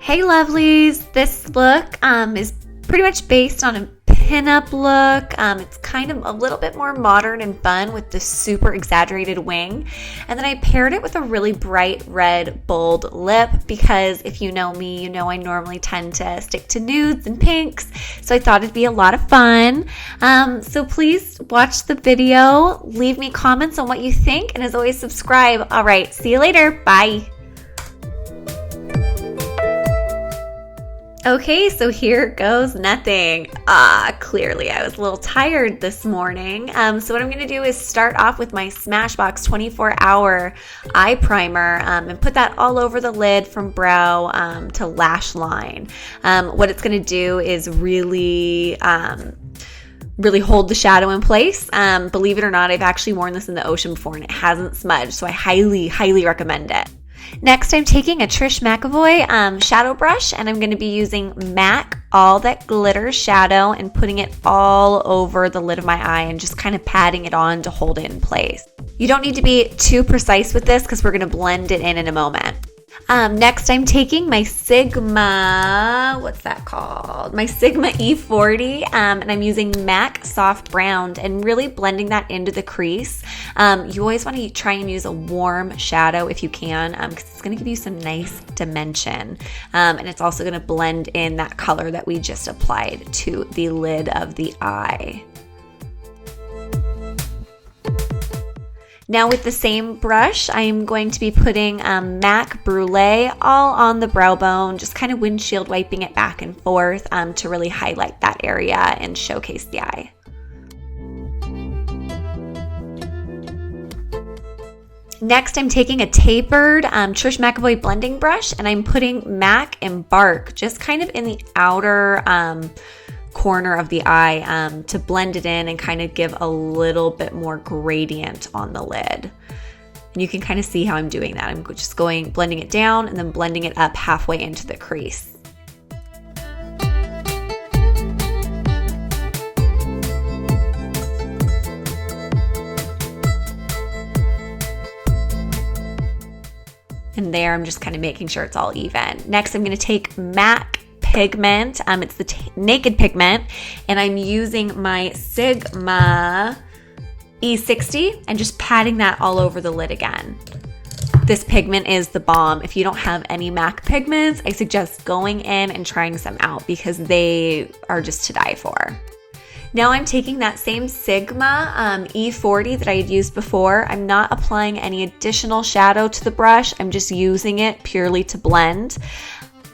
Hey lovelies, this look is pretty much based on a pinup look. It's kind of a little bit more modern and fun with this super exaggerated wing. And then I paired it with a really bright red bold lip because if you know me, you know I normally tend to stick to nudes and pinks. So I thought it'd be a lot of fun. So please watch the video, leave me comments on what you think, and as always, subscribe. All right, see you later. Bye. Okay, so here goes nothing. Clearly I was a little tired this morning. So what I'm going to do is start off with my Smashbox 24-hour eye primer and put that all over the lid from brow to lash line. What it's going to do is really hold the shadow in place. Believe it or not, I've actually worn this in the ocean before and it hasn't smudged, so I highly, highly recommend it. Next, I'm taking a Trish McEvoy shadow brush, and I'm going to be using MAC All That Glitters shadow and putting it all over the lid of my eye and just kind of patting it on to hold it in place. You don't need to be too precise with this because we're going to blend it in a moment. Next, I'm taking my Sigma, what's that called? My Sigma E40, and I'm using MAC Soft Brown and really blending that into the crease. You always want to try and use a warm shadow if you can, because it's going to give you some nice dimension. And it's also going to blend in that color that we just applied to the lid of the eye. Now with the same brush, I'm going to be putting MAC Brulee all on the brow bone, just kind of windshield wiping it back and forth to really highlight that area and showcase the eye. Next, I'm taking a tapered Trish McEvoy blending brush and I'm putting MAC Embark just kind of in the outer corner of the eye to blend it in and kind of give a little bit more gradient on the lid. And you can kind of see how I'm doing that. I'm just blending it down and then blending it up halfway into the crease. And there I'm just kind of making sure it's all even. Next, I'm going to take MAC pigment. It's the Naked pigment, and I'm using my Sigma E60 and just patting that all over the lid again. This pigment is the bomb. If you don't have any MAC pigments, I suggest going in and trying some out because they are just to die for. Now I'm taking that same Sigma E40 that I had used before. I'm not applying any additional shadow to the brush. I'm just using it purely to blend.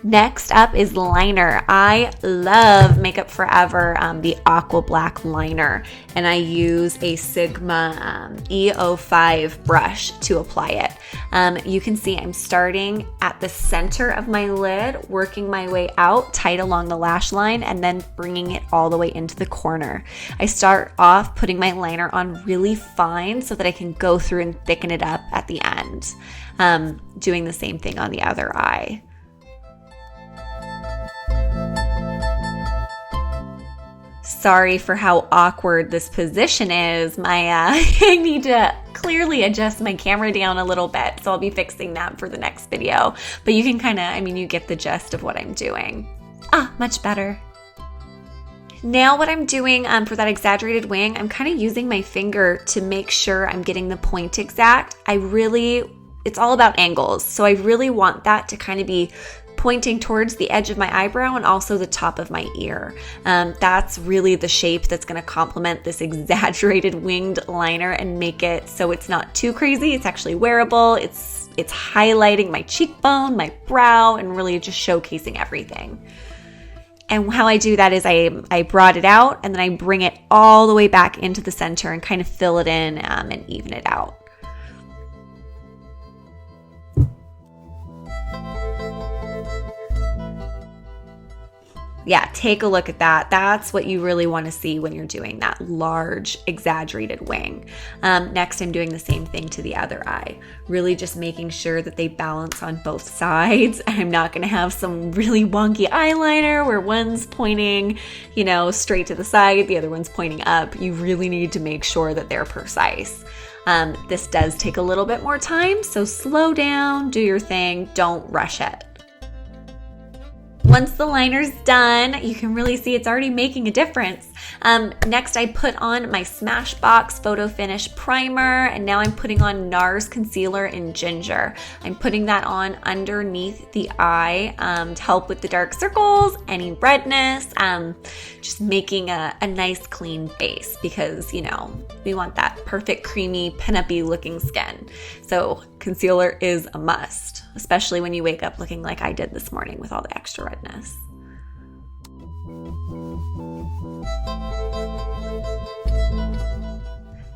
Next up is liner. I love Makeup Forever, the aqua black liner, and I use a Sigma E05 brush to apply it. You can see I'm starting at the center of my lid, working my way out tight along the lash line, and then bringing it all the way into the corner. I start off putting my liner on really fine so that I can go through and thicken it up at the end. Doing the same thing on the other eye. Sorry for how awkward this position is. I need to clearly adjust my camera down a little bit, so I'll be fixing that for the next video. But you can you get the gist of what I'm doing. Much better. Now what I'm doing for that exaggerated wing, I'm kind of using my finger to make sure I'm getting the point exact. It's all about angles, so I really want that to kind of be pointing towards the edge of my eyebrow and also the top of my ear. That's really the shape that's going to complement this exaggerated winged liner and make it so it's not too crazy. It's actually wearable. It's highlighting my cheekbone, my brow, and really just showcasing everything. And how I do that is I brought it out and then I bring it all the way back into the center and kind of fill it in and even it out. Yeah, take a look at that. That's what you really want to see when you're doing that large, exaggerated wing. Next, I'm doing the same thing to the other eye. Really just making sure that they balance on both sides. I'm not going to have some really wonky eyeliner where one's pointing, straight to the side, the other one's pointing up. You really need to make sure that they're precise. This does take a little bit more time, so slow down, do your thing, don't rush it. Once the liner's done, you can really see it's already making a difference. Next, I put on my Smashbox Photo Finish Primer, and now I'm putting on NARS Concealer in Ginger. I'm putting that on underneath the eye to help with the dark circles, any redness, just making a nice clean base because, you know, we want that perfect creamy pin-up-y looking skin. So concealer is a must, especially when you wake up looking like I did this morning with all the extra redness.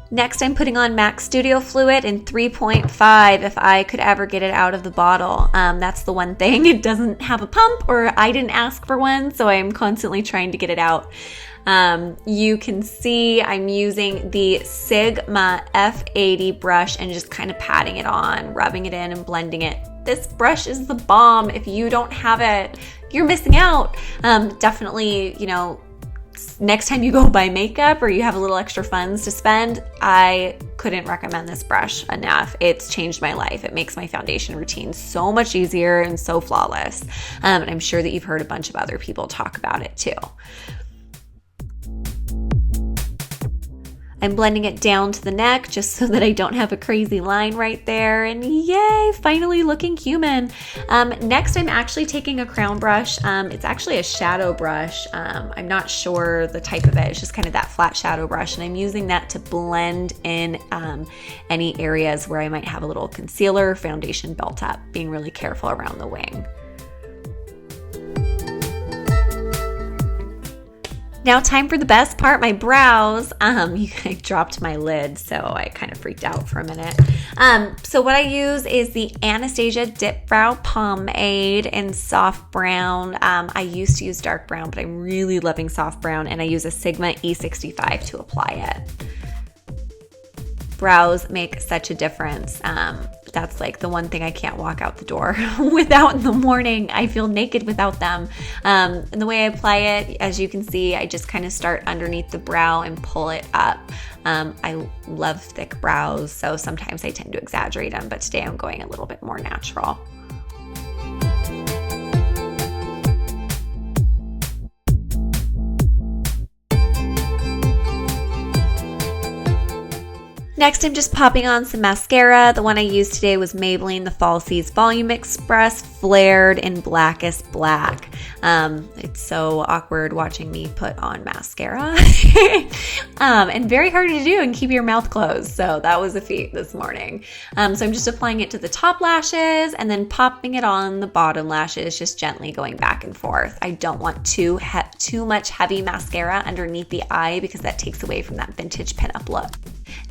Next, I'm putting on MAC Studio Fluid in 3.5 if I could ever get it out of the bottle. That's the one thing. It doesn't have a pump, or I didn't ask for one, so I'm constantly trying to get it out. You can see I'm using the Sigma F80 brush and just kind of patting it on, rubbing it in and blending it. This brush is the bomb. If you don't have it, you're missing out. Definitely, you know, next time you go buy makeup or you have a little extra funds to spend, I couldn't recommend this brush enough. It's changed my life. It makes my foundation routine so much easier and so flawless. And I'm sure that you've heard a bunch of other people talk about it too. I'm blending it down to the neck just so that I don't have a crazy line right there. And yay, finally looking human. Next, I'm actually taking a crown brush. It's actually a shadow brush. I'm not sure the type of it. It's just kind of that flat shadow brush. And I'm using that to blend in any areas where I might have a little concealer or foundation built up, being really careful around the wing. Now time for the best part, my brows. I dropped my lid, so I kind of freaked out for a minute. So what I use is the Anastasia Dip Brow Pomade in soft brown. I used to use dark brown, but I'm really loving soft brown, and I use a Sigma E65 to apply it. Brows make such a difference. That's like the one thing I can't walk out the door without in the morning. I feel naked without them. And the way I apply it, as you can see, I just kind of start underneath the brow and pull it up. I love thick brows, so sometimes I tend to exaggerate them, but today I'm going a little bit more natural. Next, I'm just popping on some mascara. The one I used today was Maybelline The Falsies Volume Express Flared in Blackest Black. It's so awkward watching me put on mascara and very hard to do and keep your mouth closed. So that was a feat this morning. So I'm just applying it to the top lashes and then popping it on the bottom lashes, just gently going back and forth. I don't want too much heavy mascara underneath the eye because that takes away from that vintage pinup look.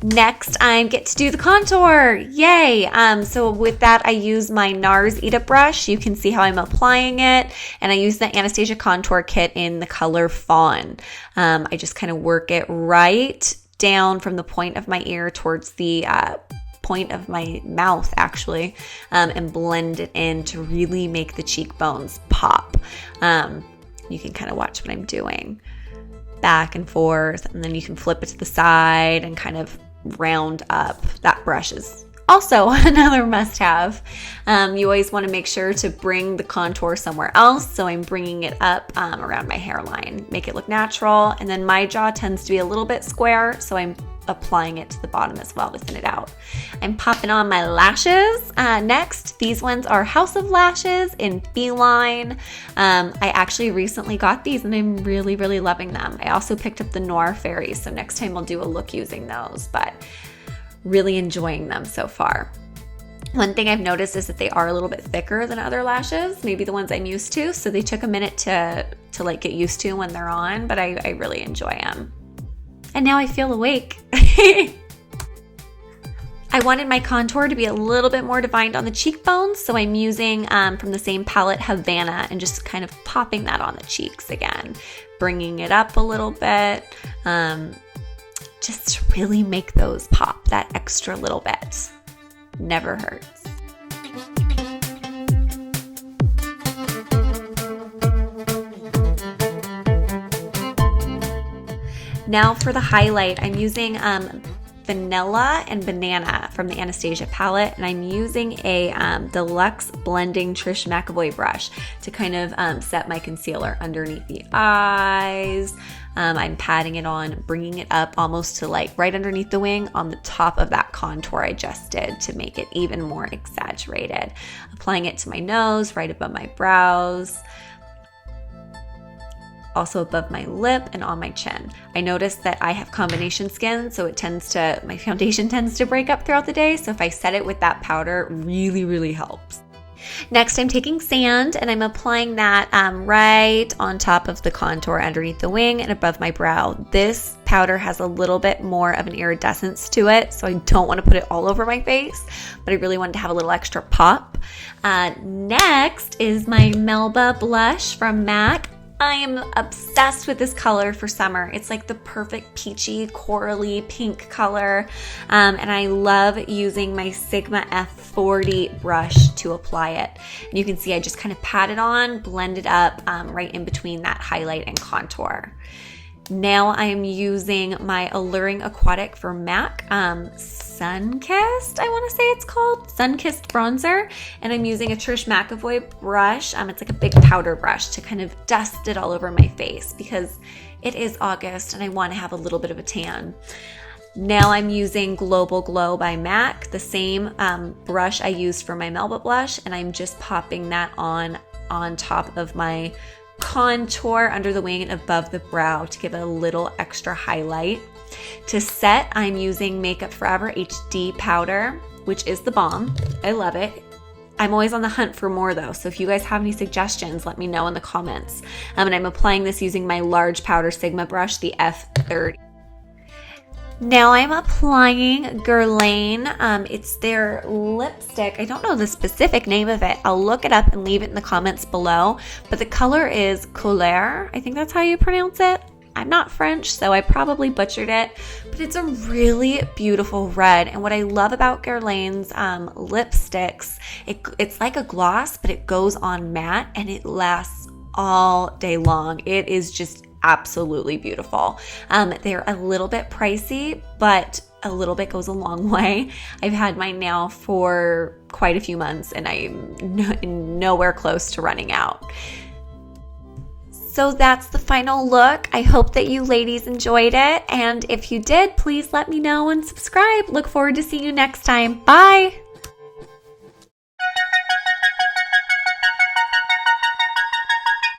Next, I get to do the contour. Yay! So with that, I use my NARS Eat Up brush. You can see how I'm applying it. And I use the Anastasia Contour Kit in the color Fawn. I just kind of work it right down from the point of my ear towards the point of my mouth, actually, and blend it in to really make the cheekbones pop. You can kind of watch what I'm doing. Back and forth, and then you can flip it to the side and kind of round up. That brush is also another must-have. You always want to make sure to bring the contour somewhere else, so I'm bringing it up around my hairline, make it look natural, and then my jaw tends to be a little bit square, so I'm applying it to the bottom as well to thin it out. I'm popping on my lashes. Next, these ones are House of Lashes in Beeline. I actually recently got these and I'm really, really loving them. I also picked up the Noir Fairies, so next time I'll do a look using those, but really enjoying them so far. One thing I've noticed is that they are a little bit thicker than other lashes, maybe the ones I'm used to, so they took a minute to like get used to when they're on, but I really enjoy them. And now I feel awake. I wanted my contour to be a little bit more defined on the cheekbones, so I'm using from the same palette Havana and just kind of popping that on the cheeks again, bringing it up a little bit, just to really make those pop that extra little bit. Never hurts. Now for the highlight, I'm using Vanilla and Banana from the Anastasia palette, and I'm using a Deluxe Blending Trish McEvoy brush to kind of set my concealer underneath the eyes. I'm patting it on, bringing it up almost to like right underneath the wing on the top of that contour I just did to make it even more exaggerated. Applying it to my nose, right above my brows, also above my lip and on my chin. I noticed that I have combination skin, so my foundation tends to break up throughout the day. So if I set it with that powder, really, really helps. Next, I'm taking sand and I'm applying that right on top of the contour underneath the wing and above my brow. This powder has a little bit more of an iridescence to it, so I don't want to put it all over my face, but I really wanted to have a little extra pop. Next is my Melba blush from MAC. I am obsessed with this color for summer. It's like the perfect peachy, corally pink color. And I love using my Sigma F40 brush to apply it. And you can see I just kind of pat it on, blend it up right in between that highlight and contour. Now I am using my Alluring Aquatic for MAC Sunkissed, I want to say it's called, Sunkissed bronzer, and I'm using a Trish McEvoy brush. It's like a big powder brush to kind of dust it all over my face because it is August and I want to have a little bit of a tan. Now I'm using Global Glow by MAC, the same brush I used for my Melba blush, and I'm just popping that on top of my contour under the wing and above the brow to give it a little extra highlight. To set, I'm using Makeup Forever HD powder, which is the bomb. I love it. I'm always on the hunt for more though, so if you guys have any suggestions, let me know in the comments. And I'm applying this using my large powder Sigma brush, the F30. Now I'm applying Guerlain. It's their lipstick. I don't know the specific name of it. I'll look it up and leave it in the comments below. But the color is Couleur. I think that's how you pronounce it. I'm not French, so I probably butchered it. But it's a really beautiful red. And what I love about Guerlain's lipsticks, it's like a gloss, but it goes on matte and it lasts all day long. It is just absolutely beautiful. They're a little bit pricey, but a little bit goes a long way. I've had mine now for quite a few months and I'm nowhere close to running out. So that's the final look. I hope that you ladies enjoyed it. And if you did, please let me know and subscribe. Look forward to seeing you next time. Bye.